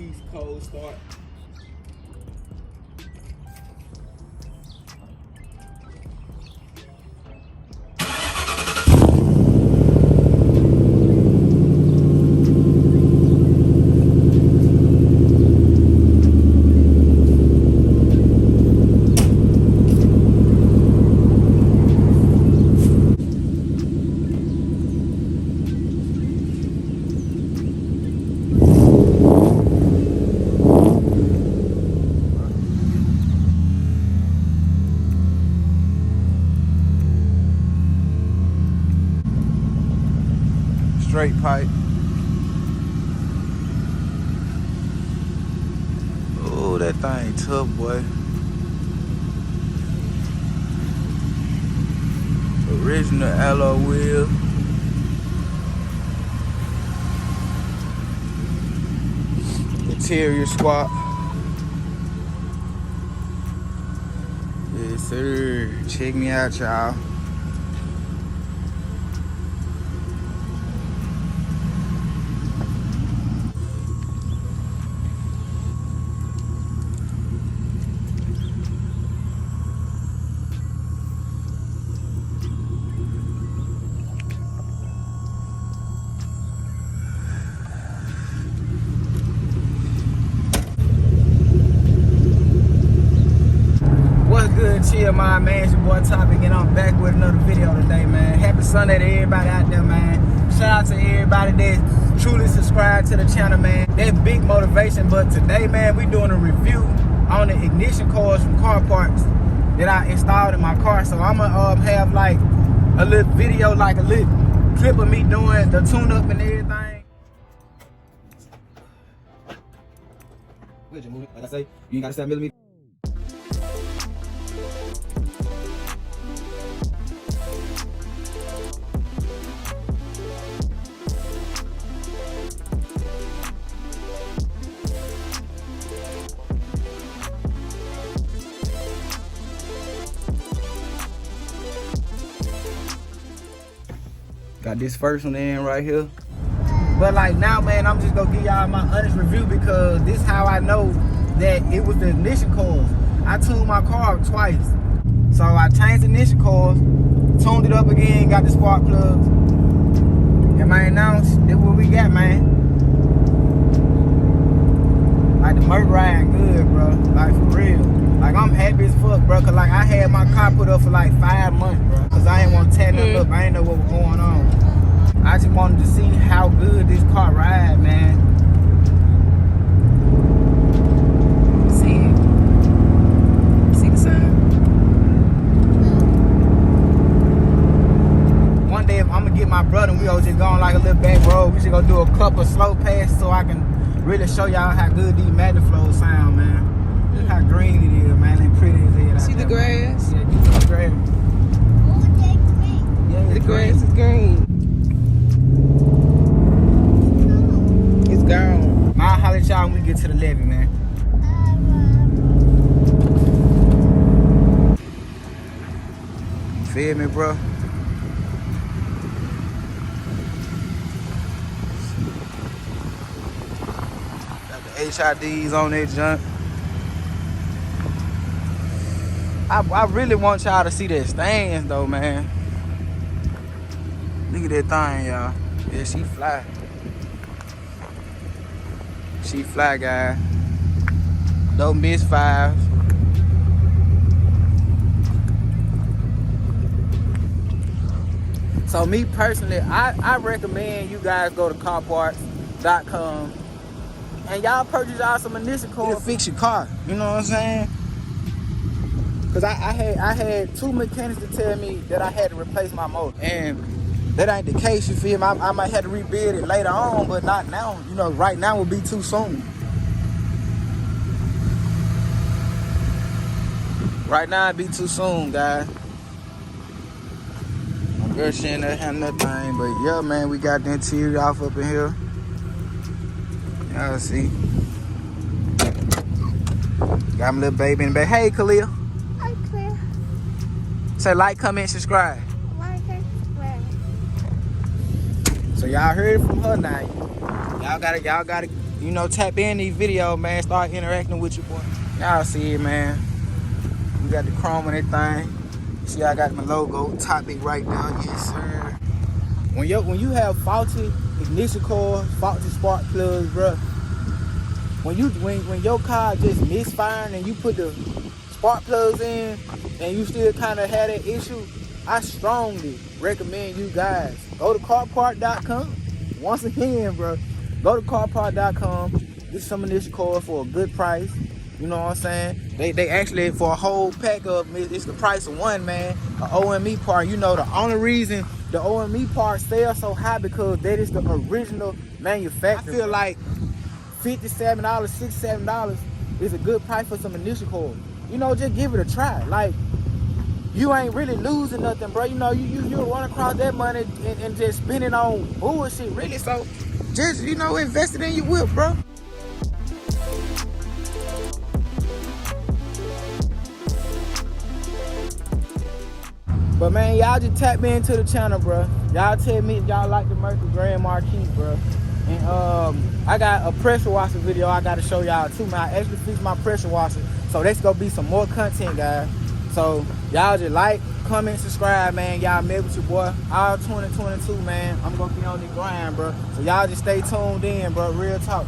piece cold start. Straight pipe. Oh, that thing tough, boy. Original alloy wheel. Interior swap. Yes, sir. Check me out, y'all. Chill, my man, it's your boy Topic, and I'm back with another video today, man. Happy Sunday to everybody out there, man. Shout out to everybody that truly subscribed to the channel, man. That's big motivation. But today, man, we doing a review on the ignition coils from CarParts that I installed in my car. So I'm gonna have like a little video, like a little clip of me doing the tune-up and everything. Like I say, you ain't gotta 7mm. Got this first one in right here. But like now, man, I'm just gonna give y'all my honest review because this is how I know that it was the ignition coils. I tuned my car up twice. So I changed the ignition coils, tuned it up again, got the spark plugs. And man, now this what we got, man. Like the Merc riding good, bro. Like for real. Like I'm happy as fuck, bro. Cause like I had my car put up for like 5 months, bro. Cause I ain't want to tear nothing up. I ain't know what was going on. I just wanted to see how good this car ride, man. See it? See the sound? One day I'm gonna get my brother and we all just go on like a little back road. We should go do a couple slow passes so I can really show y'all how good these magnet flows sound, man. Look how green it is, man. They pretty as hell. See the grass? Yeah, get to the grass. Yeah, The grass is green. It's gone. I'll holler at y'all when we get to the levee, man. Feel me, bro? Got the HIDs on that junk. I really want y'all to see that stands though, man. Look at that thing, y'all. Yeah, she fly. She fly, guys. Those Misfires. So me personally, I recommend you guys go to CarParts.com and y'all purchase y'all some ignition coils to fix your car. You know what I'm saying? Cause I had 2 mechanics to tell me that I had to replace my motor, and that ain't the case. You feel me? I might have to rebuild it later on, but not now. You know, right now would be too soon. Right now it'd be too soon, guys. My girl she ain't having that thing, but yeah, man, we got the interior off up in here. Y'all see? Got my little baby in the back. Hey, Khalil. Say like, comment, subscribe. Like and subscribe. So y'all heard it from her now. Y'all gotta you know, tap in these videos, man. Start interacting with your boy. Y'all see it, man. We got the chrome on that thing. See, I got my logo, topic right now. Yes, sir. When you have faulty ignition coil, faulty spark plugs, bro. When your car just misfiring and you put the spark plugs in and you still kind of have that issue, I strongly recommend you guys go to CarParts.com. Once again, bro, go to CarParts.com. Get some ignition coil for a good price. You know what I'm saying? They actually, for a whole pack of, it's the price of one, man. An OME part. You know, the only reason the OME part sell so high because that is the original manufacturer. I feel like $57, $67 is a good price for some initial coil. You know, just give it a try. Like, you ain't really losing nothing, bro. You know, you'll run across that money and just spend it on bullshit, really. So, just, you know, invest it in your whip, bro. But man, y'all just tap me into the channel, bro. Y'all tell me if y'all like the Mercury Grand Marquis, bro. And I got a pressure washer video I gotta show y'all too, man. I actually fixed my pressure washer, so that's gonna be some more content, guys. So y'all just like, comment, subscribe, man. Y'all met with your boy all 2022, man. I'm gonna be on the grind, bro. So y'all just stay tuned in, bro. Real talk.